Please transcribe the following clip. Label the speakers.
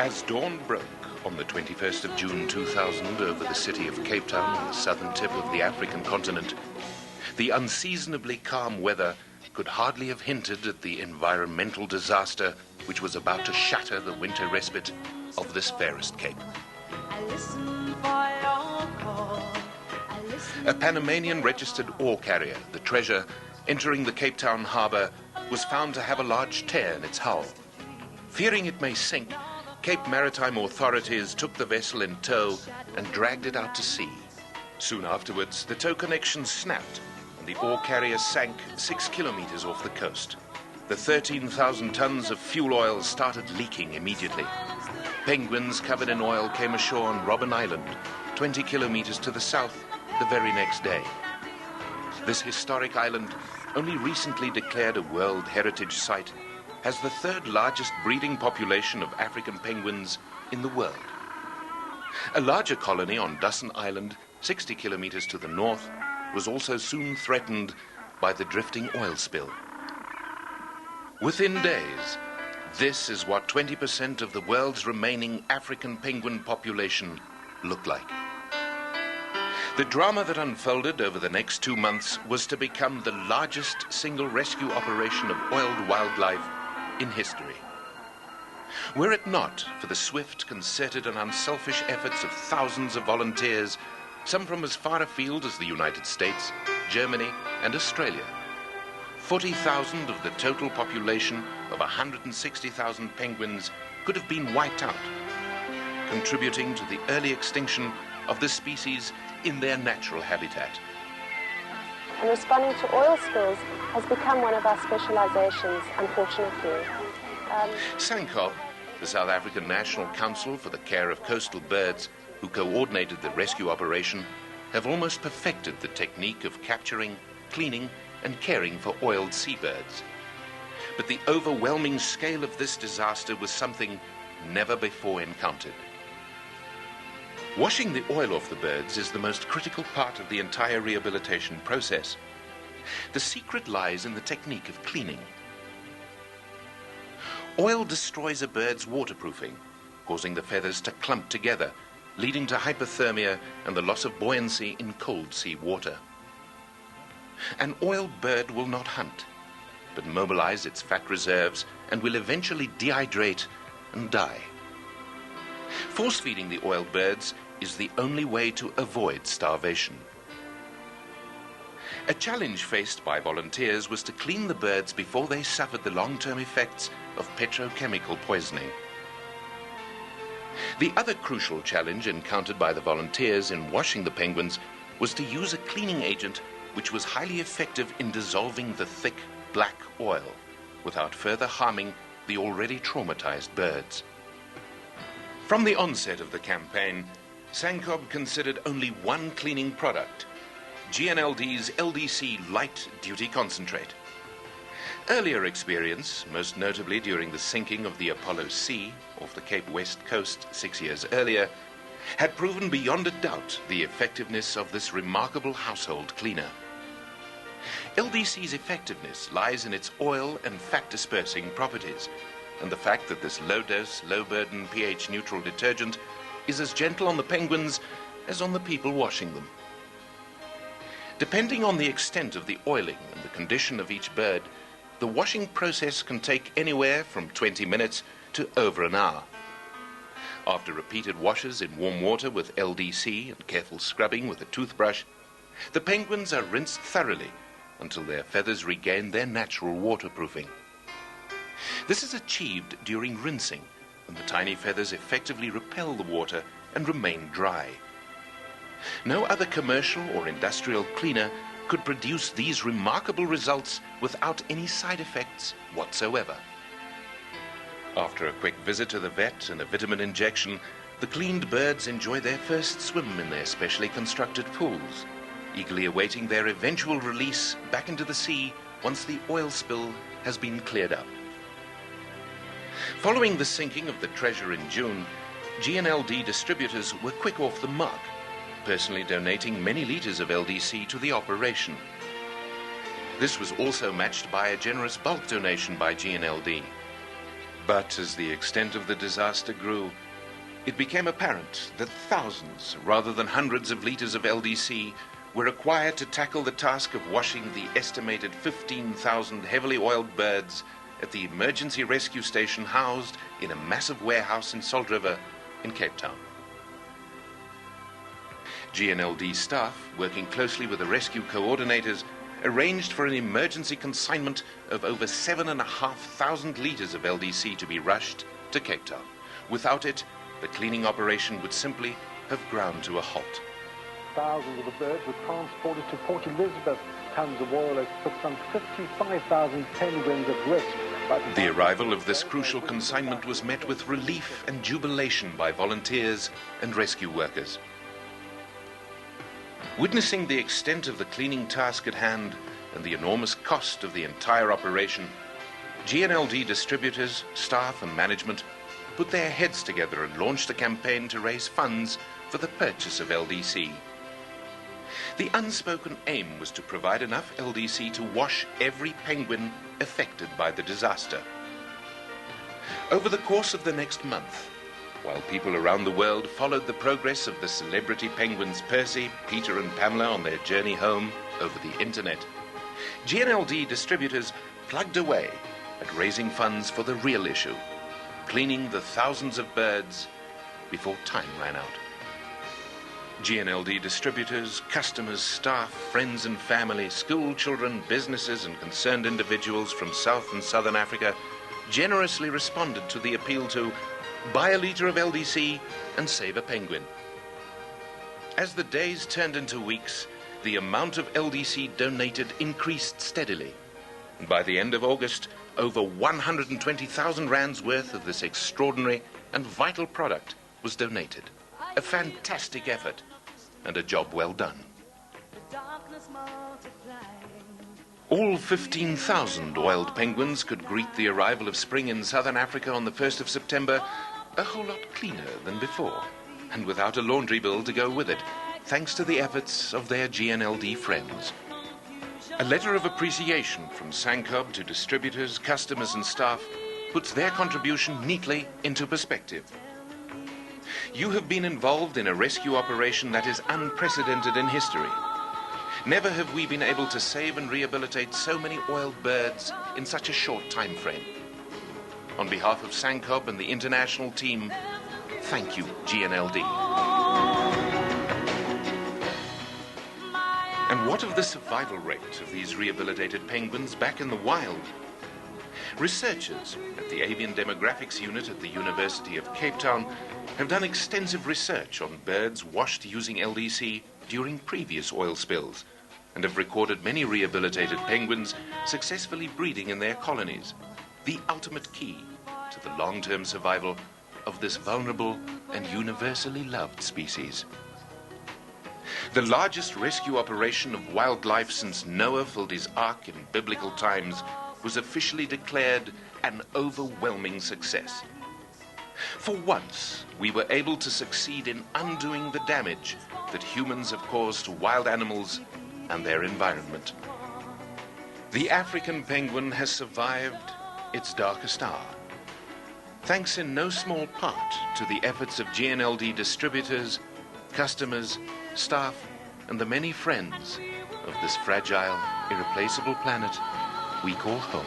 Speaker 1: As dawn broke on the 21st of June 2000 over the city of Cape Town on the southern tip of the African continent, the unseasonably calm weather could hardly have hinted at the environmental disaster which was about to shatter the winter respite of this fairest cape. A Panamanian registered ore carrier, the Treasure, entering the Cape Town harbour, was found to have a large tear in its hull. Fearing it may sink, Cape Maritime authorities took the vessel in tow and dragged it out to sea. Soon afterwards, the tow connection snapped and the ore carrier sank 6 kilometers off the coast. The 13,000 tons of fuel oil started leaking immediately. Penguins covered in oil came ashore on Robben Island, 20 kilometers to the south, the very next day. This historic island, only recently declared a World Heritage Site, has the third largest breeding population of African penguins in the world. A larger colony on Dusson Island, 60 kilometers to the north, was also soon threatened by the drifting oil spill. Within days, this is what 20% of the world's remaining African penguin population looked like. The drama that unfolded over the next 2 months was to become the largest single rescue operation of oiled wildlife in history. Were it not for the swift, concerted and unselfish efforts of thousands of volunteers, some from as far afield as the United States, Germany and Australia, 40,000 of the total population of 160,000 penguins could have been wiped out, contributing to the early extinction of the species in their natural habitat.
Speaker 2: And responding to oil spills has become one of our specializations, unfortunately.
Speaker 1: SANCOB, the South African National Council for the Care of Coastal Birds, who coordinated the rescue operation, have almost perfected the technique of capturing, cleaning and caring for oiled seabirds. But the overwhelming scale of this disaster was something never before encountered. Washing the oil off the birds is the most critical part of the entire rehabilitation process. The secret lies in the technique of cleaning. Oil destroys a bird's waterproofing, causing the feathers to clump together, leading to hypothermia and the loss of buoyancy in cold sea water. An oiled bird will not hunt, but mobilize its fat reserves and will eventually dehydrate and die. Force-feeding the oiled birds is the only way to avoid starvation. A challenge faced by volunteers was to clean the birds before they suffered the long-term effects of petrochemical poisoning. The other crucial challenge encountered by the volunteers in washing the penguins was to use a cleaning agent which was highly effective in dissolving the thick black oil without further harming the already traumatized birds. From the onset of the campaign, SANCOB considered only one cleaning product, GNLD's LDC Light Duty Concentrate. Earlier experience, most notably during the sinking of the Apollo C off the Cape West coast 6 years earlier, had proven beyond a doubt the effectiveness of this remarkable household cleaner. LDC's effectiveness lies in its oil and fat dispersing properties, and the fact that this low-dose, low-burden, pH-neutral detergent is as gentle on the penguins as on the people washing them. Depending on the extent of the oiling and the condition of each bird, the washing process can take anywhere from 20 minutes to over an hour. After repeated washes in warm water with LDC and careful scrubbing with a toothbrush, the penguins are rinsed thoroughly until their feathers regain their natural waterproofing. This is achieved during rinsing, and the tiny feathers effectively repel the water and remain dry. No other commercial or industrial cleaner could produce these remarkable results without any side effects whatsoever. After a quick visit to the vet and a vitamin injection, the cleaned birds enjoy their first swim in their specially constructed pools, eagerly awaiting their eventual release back into the sea once the oil spill has been cleared up. Following the sinking of the Treasure in June, GNLD distributors were quick off the mark, personally donating many litres of LDC to the operation. This was also matched by a generous bulk donation by GNLD. But as the extent of the disaster grew, it became apparent that thousands, rather than hundreds of liters of LDC were required to tackle the task of washing the estimated 15,000 heavily oiled birds at the emergency rescue station housed in a massive warehouse in Salt River in Cape Town. GNLD staff, working closely with the rescue coordinators, arranged for an emergency consignment of over 7,500 liters of LDC to be rushed to Cape Town. Without it, the cleaning operation would simply have ground to a halt.
Speaker 3: Thousands of the birds were transported to Port Elizabeth. Tons of oil has put some 55,000 penguins at risk.
Speaker 1: The arrival of this crucial consignment was met with relief and jubilation by volunteers and rescue workers. Witnessing the extent of the cleaning task at hand and the enormous cost of the entire operation, GNLD distributors, staff and management put their heads together and launched a campaign to raise funds for the purchase of LDC. The unspoken aim was to provide enough LDC to wash every penguin affected by the disaster. Over the course of the next month, while people around the world followed the progress of the celebrity penguins Percy, Peter and Pamela on their journey home over the internet, GNLD distributors plugged away at raising funds for the real issue, cleaning the thousands of birds before time ran out. GNLD distributors, customers, staff, friends and family, school children, businesses and concerned individuals from South and Southern Africa generously responded to the appeal to buy a liter of LDC and save a penguin. As the days turned into weeks, the amount of LDC donated increased steadily. And by the end of August, over 120,000 rands worth of this extraordinary and vital product was donated. A fantastic effort and a job well done. All 15,000 oiled penguins could greet the arrival of spring in southern Africa on the 1st of September a whole lot cleaner than before, and without a laundry bill to go with it, thanks to the efforts of their GNLD friends. A letter of appreciation from Sancob to distributors, customers and staff puts their contribution neatly into perspective. You have been involved in a rescue operation that is unprecedented in history. Never have we been able to save and rehabilitate so many oiled birds in such a short time frame. On behalf of Sancob and the international team, thank you, GNLD. And what of the survival rate of these rehabilitated penguins back in the wild? Researchers at the Avian Demographics Unit at the University of Cape Town have done extensive research on birds washed using LDC during previous oil spills and have recorded many rehabilitated penguins successfully breeding in their colonies, the ultimate key to the long-term survival of this vulnerable and universally loved species. The largest rescue operation of wildlife since Noah filled his ark in biblical times was officially declared an overwhelming success. For once, we were able to succeed in undoing the damage that humans have caused to wild animals and their environment. The African penguin has survived its darkest hour, thanks in no small part to the efforts of GNLD distributors, customers, staff, and the many friends of this fragile, irreplaceable planet we call home.